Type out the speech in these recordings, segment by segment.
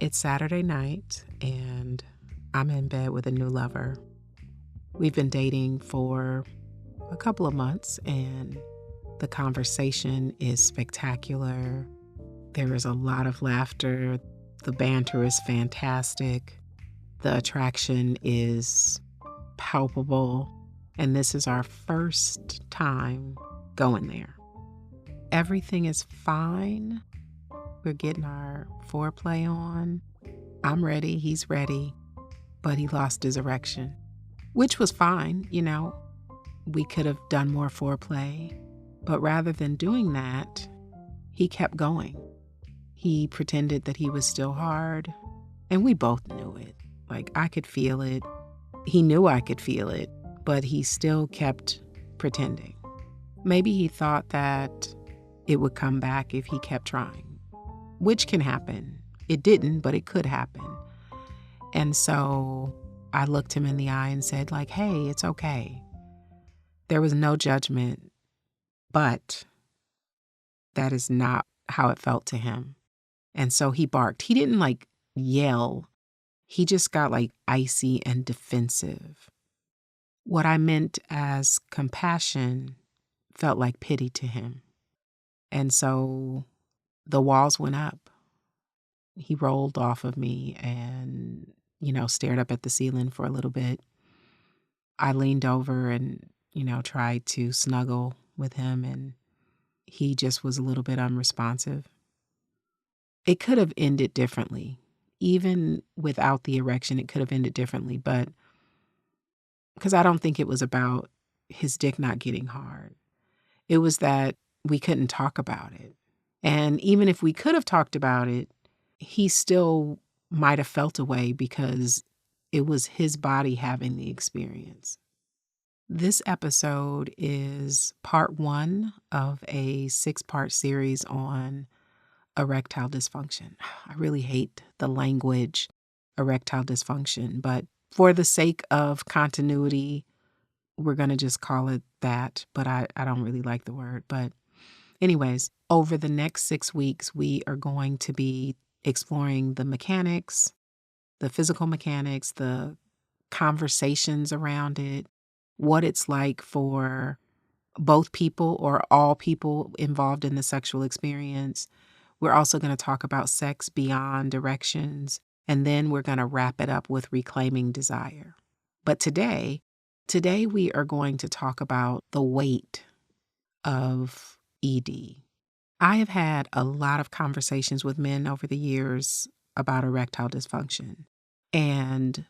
It's Saturday night, and I'm in bed with a new lover. We've been dating for a couple of months, and the conversation is spectacular. There is a lot of laughter. The banter is fantastic. The attraction is palpable. And this is our first time going there. Everything is fine. We're getting our foreplay on. I'm ready, he's ready, but he lost his erection, which was fine, We could have done more foreplay, but rather than doing that, he kept going. He pretended that he was still hard, and we both knew it. Like, I could feel it. He knew I could feel it, but he still kept pretending. Maybe he thought that it would come back if he kept trying, which can happen. It didn't, but it could happen. And so I looked him in the eye and said, hey, it's okay. There was no judgment, but that is not how it felt to him. And so he barked. He didn't yell. He just got icy and defensive. What I meant as compassion felt like pity to him. And so the walls went up. He rolled off of me and, stared up at the ceiling for a little bit. I leaned over and, tried to snuggle with him, and he just was a little bit unresponsive. It could have ended differently. Even without the erection, it could have ended differently, but because I don't think it was about his dick not getting hard. It was that we couldn't talk about it. And even if we could have talked about it, he still might have felt a way because it was his body having the experience. This episode is part 1 of a 6-part series on erectile dysfunction. I really hate the language erectile dysfunction, but for the sake of continuity, we're going to just call it that. But I don't really like the word. But anyways, over the next 6 weeks, we are going to be exploring the mechanics, the physical mechanics, the conversations around it, what it's like for both people or all people involved in the sexual experience. We're also going to talk about sex beyond erections, and then we're going to wrap it up with reclaiming desire. But today we are going to talk about the weight of ED. I have had a lot of conversations with men over the years about erectile dysfunction. And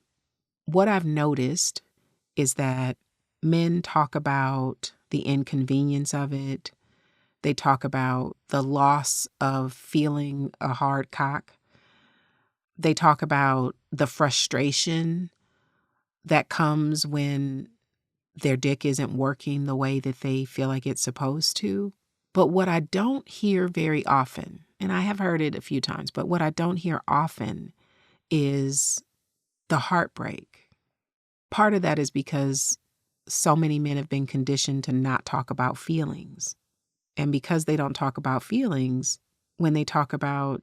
what I've noticed is that men talk about the inconvenience of it. They talk about the loss of feeling a hard cock. They talk about the frustration that comes when their dick isn't working the way that they feel like it's supposed to. But what I don't hear very often, and I have heard it a few times, but what I don't hear often is the heartbreak. Part of that is because so many men have been conditioned to not talk about feelings. And because they don't talk about feelings, when they talk about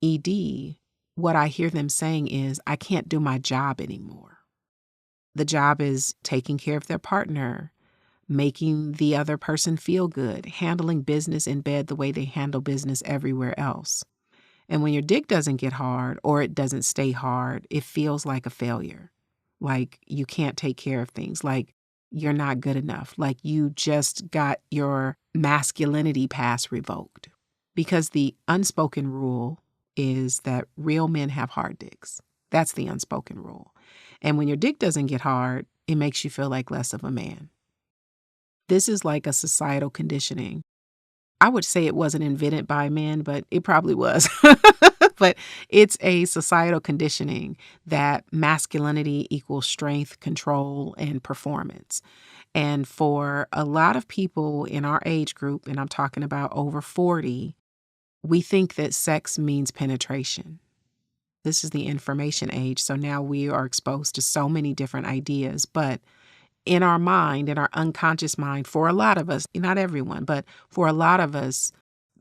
ED, what I hear them saying is, I can't do my job anymore. The job is taking care of their partner, making the other person feel good, handling business in bed the way they handle business everywhere else. And when your dick doesn't get hard or it doesn't stay hard, it feels like a failure. Like you can't take care of things, like you're not good enough, like you just got your masculinity pass revoked. Because the unspoken rule is that real men have hard dicks. That's the unspoken rule. And when your dick doesn't get hard, it makes you feel like less of a man. This is like a societal conditioning. I would say it wasn't invented by men, but it probably was. But it's a societal conditioning that masculinity equals strength, control, and performance. And for a lot of people in our age group, and I'm talking about over 40, we think that sex means penetration. This is the information age, so now we are exposed to so many different ideas. But in our mind, in our unconscious mind, for a lot of us, not everyone, but for a lot of us,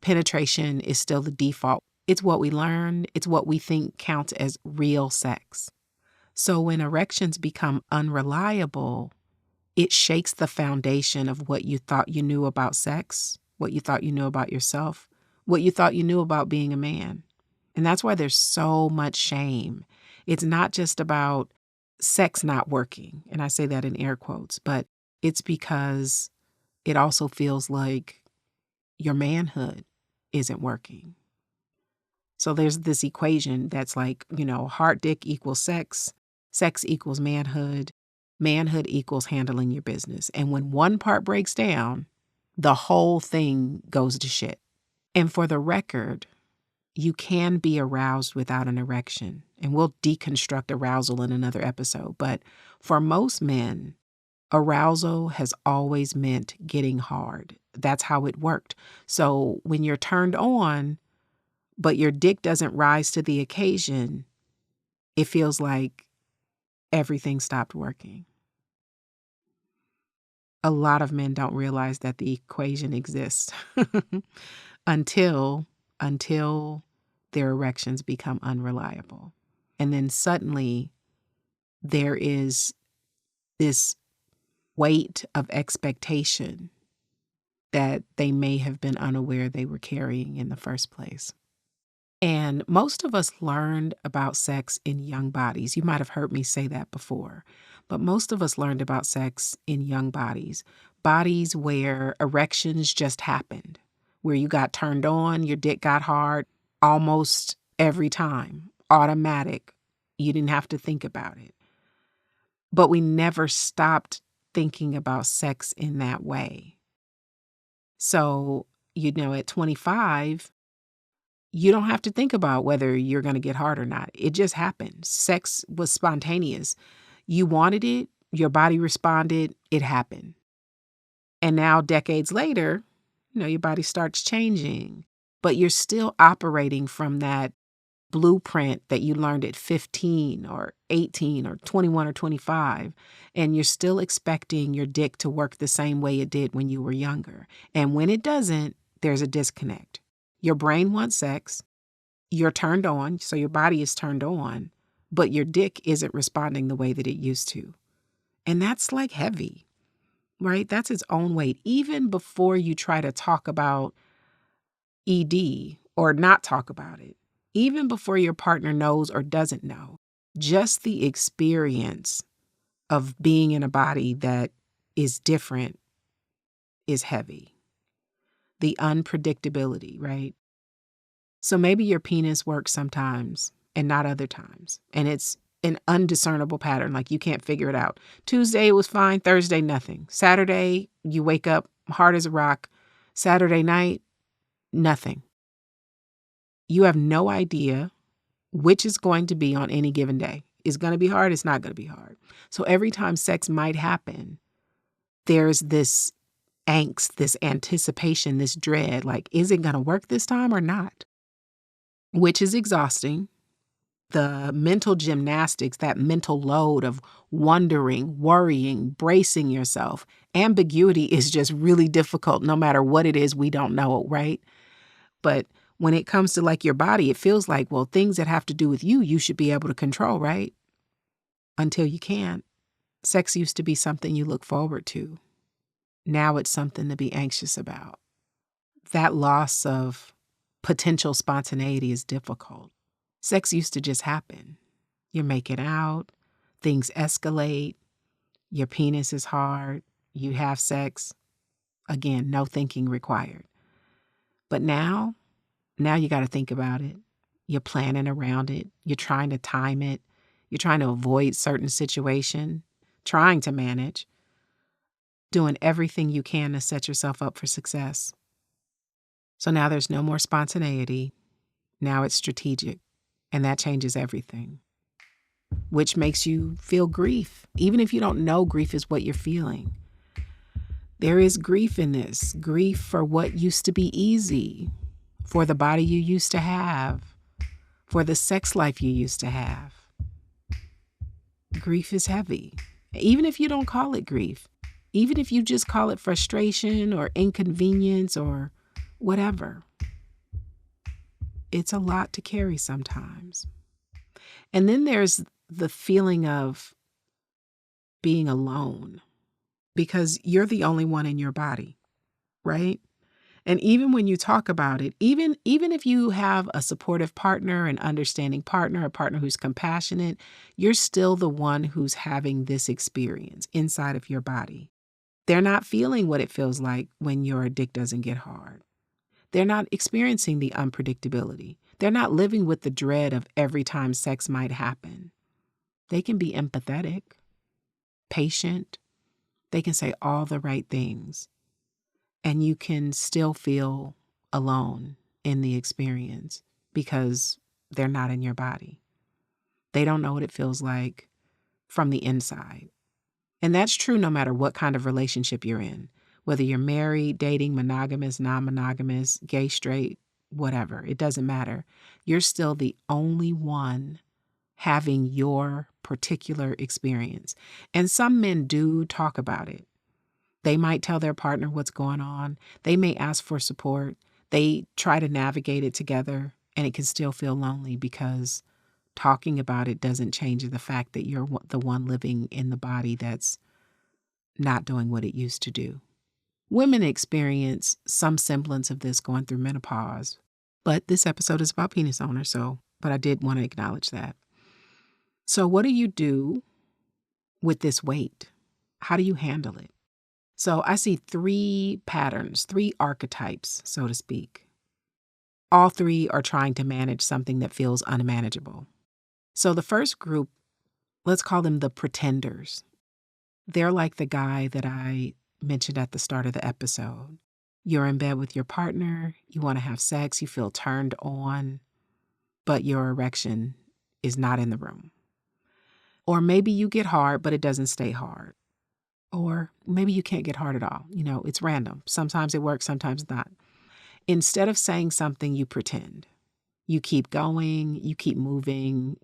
penetration is still the default It's what we learn. It's what we think counts as real sex. So when erections become unreliable, it shakes the foundation of what you thought you knew about sex, what you thought you knew about yourself, what you thought you knew about being a man. And that's why there's so much shame. It's not just about sex not working, and I say that in air quotes, but it's because it also feels like your manhood isn't working. So there's this equation that's like, heart dick equals sex, sex equals manhood, manhood equals handling your business. And when one part breaks down, the whole thing goes to shit. And for the record, you can be aroused without an erection. And we'll deconstruct arousal in another episode. But for most men, arousal has always meant getting hard. That's how it worked. So when you're turned on, but your dick doesn't rise to the occasion, it feels like everything stopped working. A lot of men don't realize that the equation exists until their erections become unreliable. And then suddenly there is this weight of expectation that they may have been unaware they were carrying in the first place. And most of us learned about sex in young bodies. You might have heard me say that before, but most of us learned about sex in young bodies where erections just happened, where you got turned on, your dick got hard almost every time, automatic. You didn't have to think about it. But we never stopped thinking about sex in that way. So, at 25, you don't have to think about whether you're going to get hard or not. It just happened. Sex was spontaneous. You wanted it, your body responded, it happened. And now decades later, your body starts changing, but you're still operating from that blueprint that you learned at 15 or 18 or 21 or 25, and you're still expecting your dick to work the same way it did when you were younger. And when it doesn't, there's a disconnect. Your brain wants sex, you're turned on, so your body is turned on, but your dick isn't responding the way that it used to. And that's like heavy, right? That's its own weight. Even before you try to talk about ED or not talk about it, even before your partner knows or doesn't know, just the experience of being in a body that is different is heavy. The unpredictability, right? So maybe your penis works sometimes and not other times. And it's an undiscernible pattern, like you can't figure it out. Tuesday it was fine, Thursday nothing. Saturday you wake up hard as a rock. Saturday night, nothing. You have no idea which is going to be on any given day. It's going to be hard, it's not going to be hard. So every time sex might happen, there's this angst, this anticipation, this dread, like, is it going to work this time or not? Which is exhausting. The mental gymnastics, that mental load of wondering, worrying, bracing yourself. Ambiguity is just really difficult no matter what it is, we don't know, right? But when it comes to like your body, it feels like, well, things that have to do with you, you should be able to control, right? Until you can't. Sex used to be something you look forward to. Now it's something to be anxious about. That loss of potential spontaneity is difficult. Sex used to just happen. You're making out, things escalate, your penis is hard, you have sex. Again, no thinking required. But now you got to think about it. You're planning around it. You're trying to time it. You're trying to avoid certain situation, trying to manage, doing everything you can to set yourself up for success. So now there's no more spontaneity. Now it's strategic, and that changes everything, which makes you feel grief. Even if you don't know grief is what you're feeling, there is grief in this. Grief for what used to be easy, for the body you used to have, for the sex life you used to have. Grief is heavy. Even if you don't call it grief, even if you just call it frustration or inconvenience or whatever, it's a lot to carry sometimes. And then there's the feeling of being alone because you're the only one in your body, right? And even when you talk about it, even if you have a supportive partner, an understanding partner, a partner who's compassionate, you're still the one who's having this experience inside of your body. They're not feeling what it feels like when your dick doesn't get hard. They're not experiencing the unpredictability. They're not living with the dread of every time sex might happen. They can be empathetic, patient. They can say all the right things. And you can still feel alone in the experience because they're not in your body. They don't know what it feels like from the inside. And that's true no matter what kind of relationship you're in, whether you're married, dating, monogamous, non-monogamous, gay, straight, whatever. It doesn't matter. You're still the only one having your particular experience. And some men do talk about it. They might tell their partner what's going on. They may ask for support. They try to navigate it together, and it can still feel lonely because talking about it doesn't change the fact that you're the one living in the body that's not doing what it used to do. Women experience some semblance of this going through menopause, but this episode is about penis owners, but I did want to acknowledge that. So what do you do with this weight? How do you handle it? So I see 3 patterns, 3 archetypes, so to speak. All 3 are trying to manage something that feels unmanageable. So the first group, let's call them the pretenders. They're like the guy that I mentioned at the start of the episode. You're in bed with your partner, you want to have sex, you feel turned on, but your erection is not in the room. Or maybe you get hard, but it doesn't stay hard. Or maybe you can't get hard at all. It's random. Sometimes it works, sometimes not. Instead of saying something, you pretend. You keep going, you keep moving,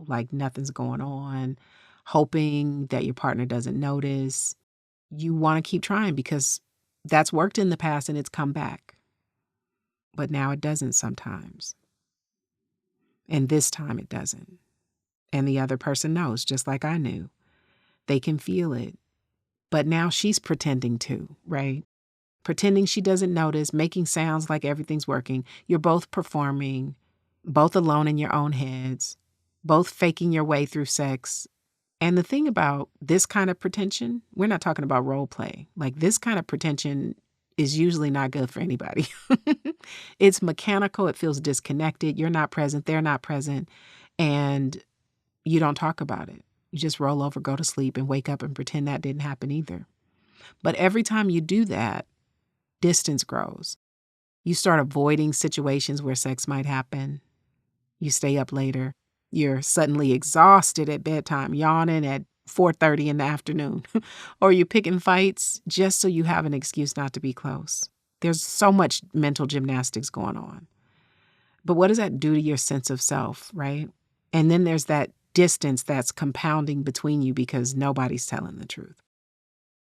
like nothing's going on, hoping that your partner doesn't notice. You want to keep trying because that's worked in the past and it's come back. But now it doesn't sometimes. And this time it doesn't. And the other person knows, just like I knew. They can feel it. But now she's pretending to, right? Pretending she doesn't notice, making sounds like everything's working. You're both performing, both alone in your own heads, both faking your way through sex. And the thing about this kind of pretension, we're not talking about role play. Like this kind of pretension is usually not good for anybody. It's mechanical. It feels disconnected. You're not present. They're not present. And you don't talk about it. You just roll over, go to sleep, and wake up and pretend that didn't happen either. But every time you do that, distance grows. You start avoiding situations where sex might happen. You stay up later. You're suddenly exhausted at bedtime, yawning at 4:30 in the afternoon. Or you're picking fights just so you have an excuse not to be close. There's so much mental gymnastics going on. But what does that do to your sense of self, right? And then there's that distance that's compounding between you because nobody's telling the truth.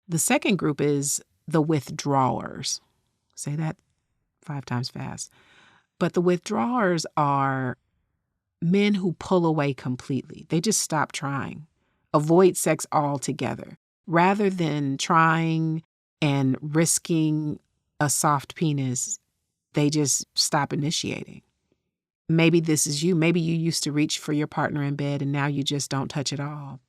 The second group is the withdrawers. Say that 5 times fast. But the withdrawers are men who pull away completely. They just stop trying, avoid sex altogether. Rather than trying and risking a soft penis, they just stop initiating. Maybe this is you. Maybe you used to reach for your partner in bed and now you just don't touch at all.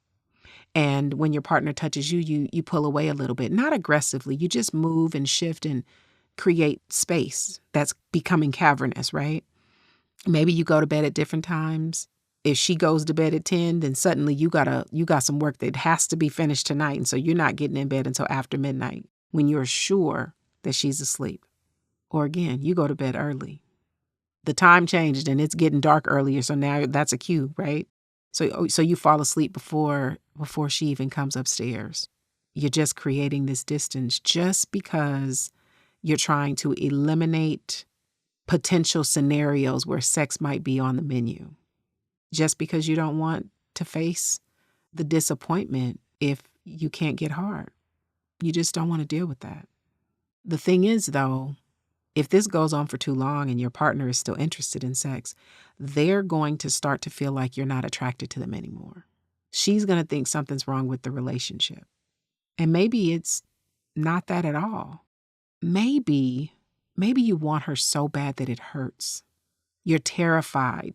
And when your partner touches you, you pull away a little bit, not aggressively. You just move and shift and create space that's becoming cavernous, right? Maybe you go to bed at different times. If she goes to bed at 10, then suddenly you got some work that has to be finished tonight. And so you're not getting in bed until after midnight when you're sure that she's asleep. Or again, you go to bed early. The time changed and it's getting dark earlier, so now that's a cue, right? So you fall asleep before she even comes upstairs. You're just creating this distance just because you're trying to eliminate potential scenarios where sex might be on the menu. Just because you don't want to face the disappointment if you can't get hard. You just don't want to deal with that. The thing is, though, if this goes on for too long and your partner is still interested in sex, they're going to start to feel like you're not attracted to them anymore. She's going to think something's wrong with the relationship. And maybe it's not that at all. Maybe you want her so bad that it hurts. You're terrified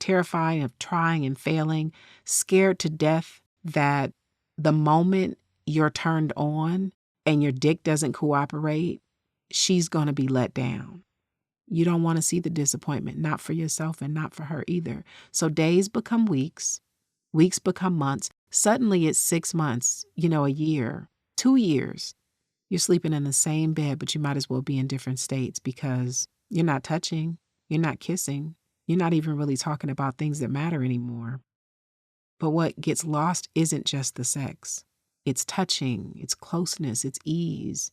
of trying and failing, scared to death that the moment you're turned on and your dick doesn't cooperate, she's going to be let down. You don't want to see the disappointment, not for yourself and not for her either. So days become weeks, weeks become months. Suddenly it's 6 months, a year, 2 years. You're sleeping in the same bed, but you might as well be in different states because you're not touching, you're not kissing, you're not even really talking about things that matter anymore. But what gets lost isn't just the sex. It's touching, it's closeness, it's ease,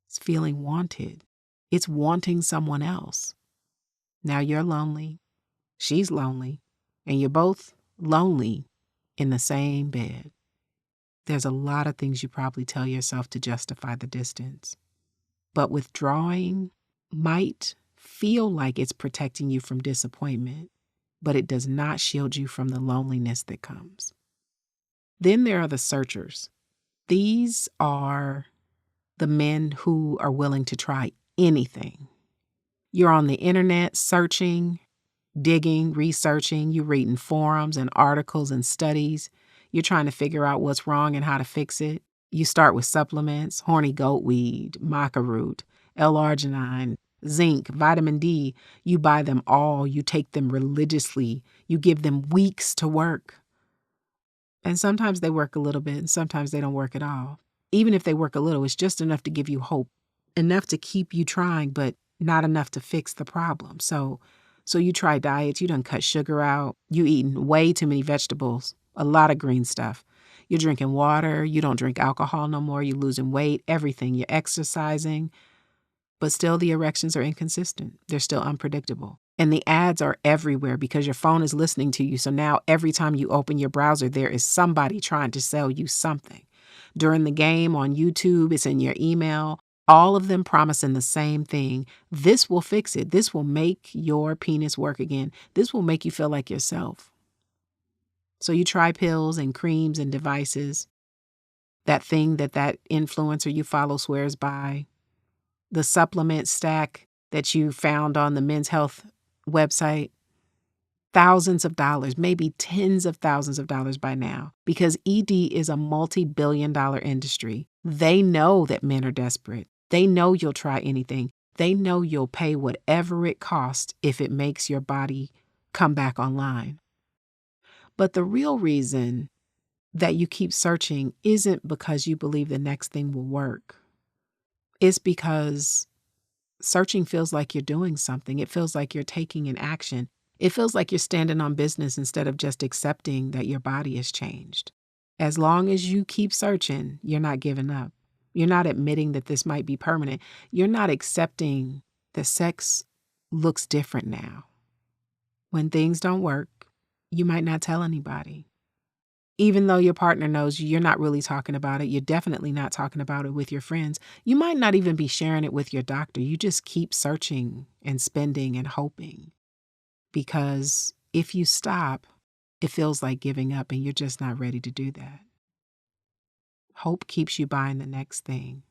it's feeling wanted. It's wanting someone else. Now you're lonely, she's lonely, and you're both lonely in the same bed. There's a lot of things you probably tell yourself to justify the distance. But withdrawing might feel like it's protecting you from disappointment, but it does not shield you from the loneliness that comes. Then there are the searchers. These are the men who are willing to try anything. You're on the internet searching, digging, researching, you're reading forums and articles and studies. You're trying to figure out what's wrong and how to fix it. You start with supplements, horny goat weed, maca root, L-arginine, zinc, vitamin D. You buy them all. You take them religiously. You give them weeks to work. And sometimes they work a little bit and sometimes they don't work at all. Even if they work a little, it's just enough to give you hope, enough to keep you trying, but not enough to fix the problem. So you try diets, you done cut sugar out, you eating way too many vegetables, a lot of green stuff. You're drinking water, you don't drink alcohol no more, you're losing weight, everything, you're exercising, but still the erections are inconsistent. They're still unpredictable. And the ads are everywhere because your phone is listening to you. So now every time you open your browser, there is somebody trying to sell you something. During the game on YouTube, it's in your email. All of them promising the same thing. This will fix it. This will make your penis work again. This will make you feel like yourself. So you try pills and creams and devices. That thing that influencer you follow swears by. The supplement stack that you found on the Men's Health website. Thousands of dollars, maybe tens of thousands of dollars by now, because ED is a multi-billion-dollar industry. They know that men are desperate. They know you'll try anything. They know you'll pay whatever it costs if it makes your body come back online. But the real reason that you keep searching isn't because you believe the next thing will work. It's because searching feels like you're doing something. It feels like you're taking an action. It feels like you're standing on business instead of just accepting that your body has changed. As long as you keep searching, you're not giving up. You're not admitting that this might be permanent. You're not accepting that sex looks different now. When things don't work, you might not tell anybody. Even though your partner knows you're not really talking about it, you're definitely not talking about it with your friends. You might not even be sharing it with your doctor. You just keep searching and spending and hoping. Because if you stop, it feels like giving up and you're just not ready to do that. Hope keeps you buying the next thing.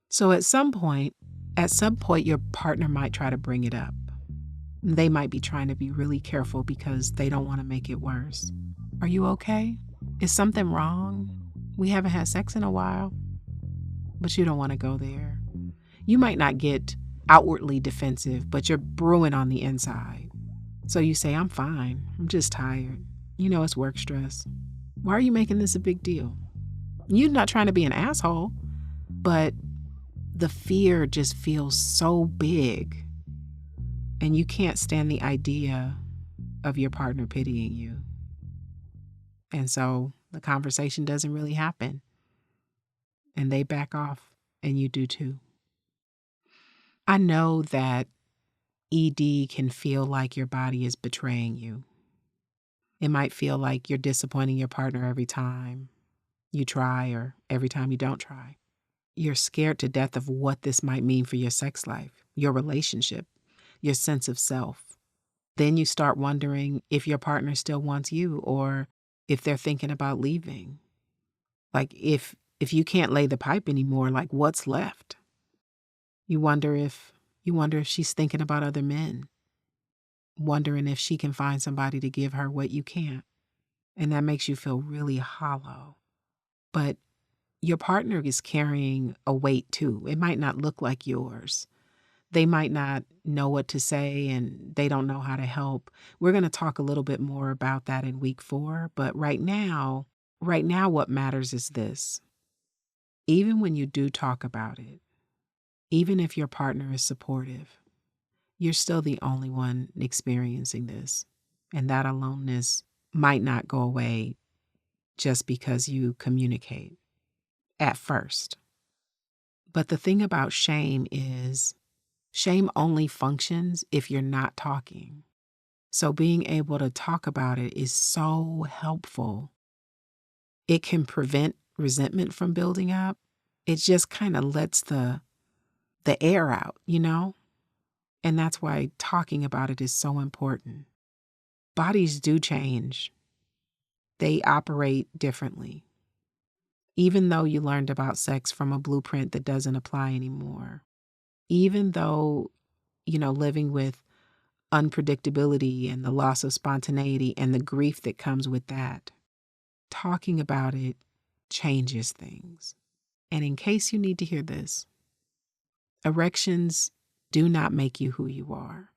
So at some point, your partner might try to bring it up. They might be trying to be really careful because they don't want to make it worse. Are you okay? Is something wrong? We haven't had sex in a while. But you don't want to go there. You might not get outwardly defensive, but you're brewing on the inside. So you say, I'm fine. I'm just tired. It's work stress. Why are you making this a big deal? You're not trying to be an asshole, but the fear just feels so big. And you can't stand the idea of your partner pitying you. And so the conversation doesn't really happen. And they back off, and you do too. I know that ED can feel like your body is betraying you. It might feel like you're disappointing your partner every time you try or every time you don't try. You're scared to death of what this might mean for your sex life, your relationship, your sense of self. Then you start wondering if your partner still wants you or if they're thinking about leaving. Like if you can't lay the pipe anymore, like what's left? You wonder if she's thinking about other men, wondering if she can find somebody to give her what you can't. And that makes you feel really hollow. But your partner is carrying a weight too. It might not look like yours. They might not know what to say and they don't know how to help. We're going to talk a little bit more about that in week 4. But right now, what matters is this. Even when you do talk about it, even if your partner is supportive, you're still the only one experiencing this. And that aloneness might not go away just because you communicate at first. But the thing about shame is shame only functions if you're not talking. So being able to talk about it is so helpful. It can prevent resentment from building up. It just kind of lets the air out, And that's why talking about it is so important. Bodies do change. They operate differently. Even though you learned about sex from a blueprint that doesn't apply anymore. Even though, living with unpredictability and the loss of spontaneity and the grief that comes with that, talking about it changes things. And in case you need to hear this, erections do not make you who you are.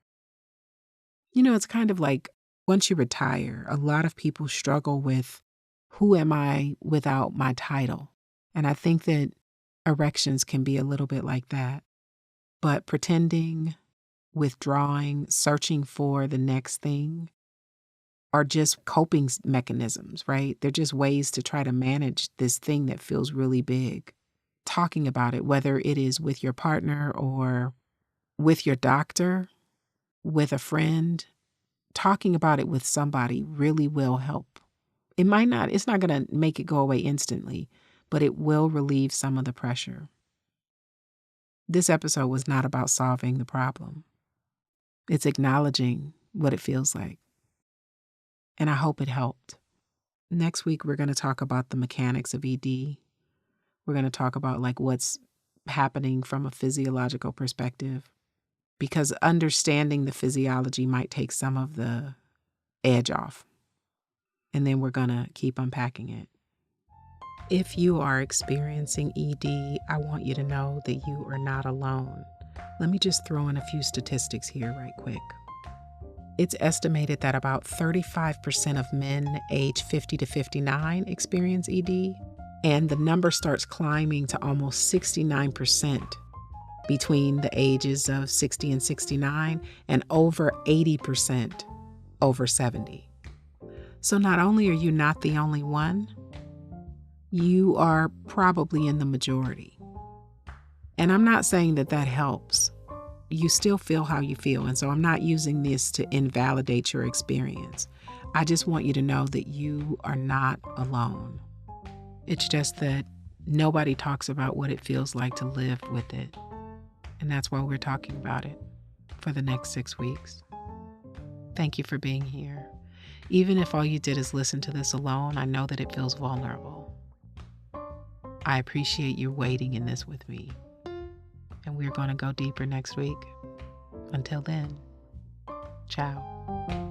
It's kind of like once you retire, a lot of people struggle with who am I without my title? And I think that erections can be a little bit like that. But pretending, withdrawing, searching for the next thing are just coping mechanisms, right? They're just ways to try to manage this thing that feels really big. Talking about it, whether it is with your partner or with your doctor, with a friend, talking about it with somebody really will help. It's not going to make it go away instantly, but it will relieve some of the pressure. This episode was not about solving the problem. It's acknowledging what it feels like. And I hope it helped. Next week, we're going to talk about the mechanics of ED. We're going to talk about what's happening from a physiological perspective, because understanding the physiology might take some of the edge off. And then we're going to keep unpacking it. If you are experiencing ED, I want you to know that you are not alone. Let me just throw in a few statistics here right quick. It's estimated that about 35% of men age 50 to 59 experience ED, and the number starts climbing to almost 69% between the ages of 60 and 69, and over 80% over 70. So not only are you not the only one, you are probably in the majority. And I'm not saying that helps. You still feel how you feel. And so I'm not using this to invalidate your experience. I just want you to know that you are not alone. It's just that nobody talks about what it feels like to live with it. And that's why we're talking about it for the next 6 weeks. Thank you for being here. Even if all you did is listen to this alone, I know that it feels vulnerable. I appreciate you waiting in this with me. And we're going to go deeper next week. Until then, ciao.